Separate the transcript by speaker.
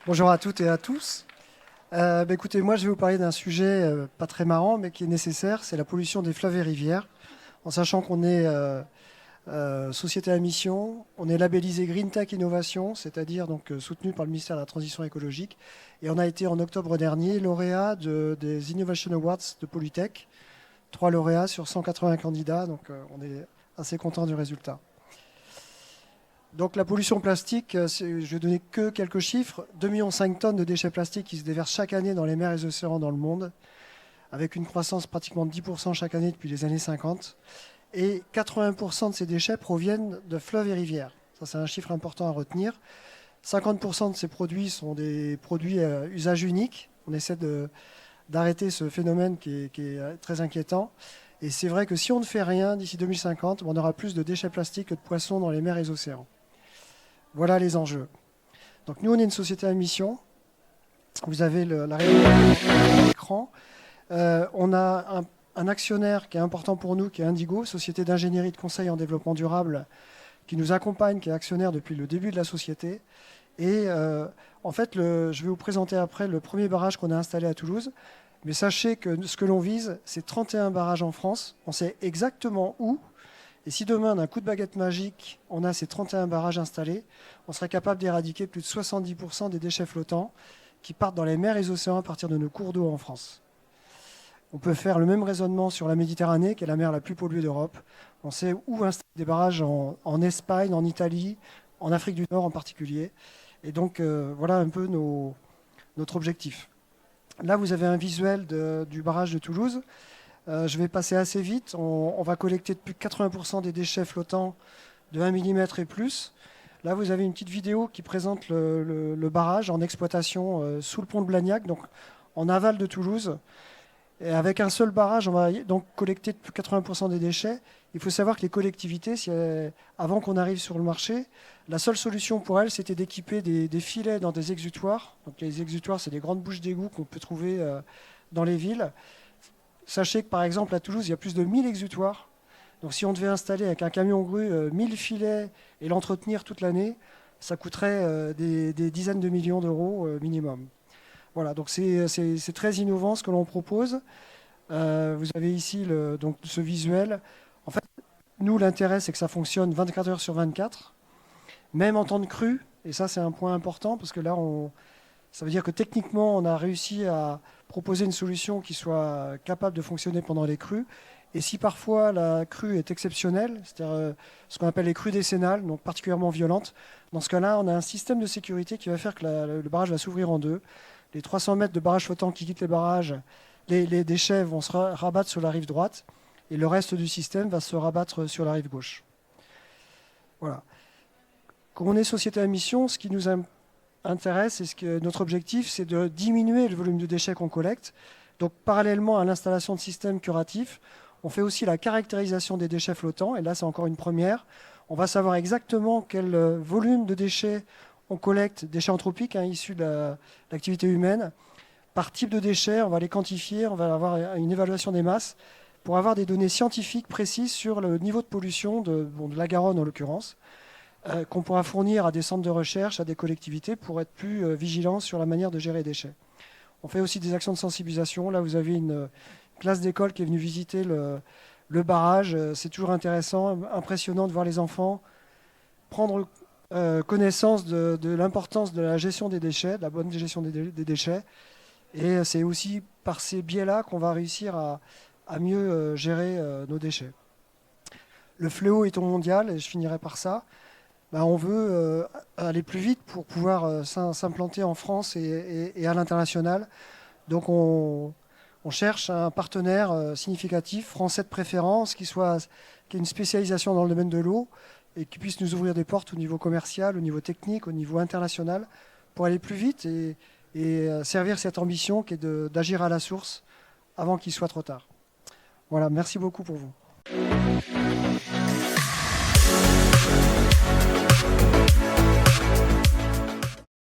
Speaker 1: Bonjour à toutes et à tous. Écoutez, moi je vais vous parler d'un sujet pas très marrant mais qui est nécessaire, c'est la pollution des fleuves et rivières. En sachant qu'on est société à mission, on est labellisé Green Tech Innovation, c'est-à-dire donc soutenu par le ministère de la Transition écologique. Et on a été en octobre dernier lauréat des Innovation Awards de Polytech. 3 lauréats sur 180 candidats, donc on est assez content du résultat. Donc la pollution plastique, je vais donner que quelques chiffres. 2,5 millions tonnes de déchets plastiques qui se déversent chaque année dans les mers et les océans dans le monde, avec une croissance pratiquement de 10% chaque année depuis les années 50. Et 80% de ces déchets proviennent de fleuves et rivières. Ça, c'est un chiffre important à retenir. 50% de ces produits sont des produits à usage unique. On essaie d'arrêter ce phénomène qui est très inquiétant. Et c'est vrai que si on ne fait rien d'ici 2050, on aura plus de déchets plastiques que de poissons dans les mers et les océans. Voilà les enjeux. Donc nous, on est une société à mission. Vous avez la réalité à l'écran. On a un actionnaire qui est important pour nous, qui est Indigo, société d'ingénierie de conseil en développement durable, qui nous accompagne, qui est actionnaire depuis le début de la société. Et en fait, je vais vous présenter après le premier barrage qu'on a installé à Toulouse. Mais sachez que ce que l'on vise, c'est 31 barrages en France. On sait exactement où. Et si demain, d'un coup de baguette magique, on a ces 31 barrages installés, on serait capable d'éradiquer plus de 70% des déchets flottants qui partent dans les mers et les océans à partir de nos cours d'eau en France. On peut faire le même raisonnement sur la Méditerranée, qui est la mer la plus polluée d'Europe. On sait où installer des barrages en Espagne, en Italie, en Afrique du Nord en particulier. Et donc, voilà un peu notre objectif. Là, vous avez un visuel du barrage de Toulouse. Je vais passer assez vite. On va collecter plus de 80% des déchets flottants de 1 mm et plus. Là, vous avez une petite vidéo qui présente le barrage en exploitation sous le pont de Blagnac, donc en aval de Toulouse. Et avec un seul barrage, on va donc collecter plus de 80% des déchets. Il faut savoir que les collectivités, avant qu'on arrive sur le marché, la seule solution pour elles, c'était d'équiper des filets dans des exutoires. Donc les exutoires, c'est des grandes bouches d'égout qu'on peut trouver dans les villes. Sachez que par exemple à Toulouse, il y a plus de 1000 exutoires. Donc si on devait installer avec un camion grue 1000 filets et l'entretenir toute l'année, ça coûterait des dizaines de millions d'euros minimum. Voilà, donc c'est très innovant ce que l'on propose. Vous avez ici donc ce visuel. En fait, nous, l'intérêt, c'est que ça fonctionne 24 heures sur 24, même en temps de crue. Et ça, c'est un point important parce que là, ça veut dire que techniquement, on a réussi à proposer une solution qui soit capable de fonctionner pendant les crues. Et si parfois la crue est exceptionnelle, c'est-à-dire ce qu'on appelle les crues décennales, donc particulièrement violentes, dans ce cas-là, on a un système de sécurité qui va faire que le barrage va s'ouvrir en deux. Les 300 mètres de barrage flottant qui quittent les barrages, les déchets vont se rabattre sur la rive droite et le reste du système va se rabattre sur la rive gauche. Voilà. Comme on est société à mission, ce qui nous intéresse et notre objectif, c'est de diminuer le volume de déchets qu'on collecte. Donc, parallèlement à l'installation de systèmes curatifs, on fait aussi la caractérisation des déchets flottants. Et là, c'est encore une première. On va savoir exactement quel volume de déchets on collecte, déchets anthropiques issus de l'activité humaine. Par type de déchets, on va les quantifier, on va avoir une évaluation des masses pour avoir des données scientifiques précises sur le niveau de pollution de la Garonne en l'occurrence, qu'on pourra fournir à des centres de recherche, à des collectivités pour être plus vigilants sur la manière de gérer les déchets. On fait aussi des actions de sensibilisation. Là, vous avez une classe d'école qui est venue visiter le barrage. C'est toujours intéressant, impressionnant de voir les enfants prendre connaissance de l'importance de la gestion des déchets, de la bonne gestion des déchets. Et c'est aussi par ces biais-là qu'on va réussir à mieux gérer nos déchets. Le fléau étant mondial, et je finirai par ça, on veut aller plus vite pour pouvoir s'implanter en France et à l'international. Donc on cherche un partenaire significatif, français de préférence, qui ait une spécialisation dans le domaine de l'eau et qui puisse nous ouvrir des portes au niveau commercial, au niveau technique, au niveau international, pour aller plus vite et servir cette ambition qui est d'agir à la source avant qu'il soit trop tard. Voilà, merci beaucoup pour vous.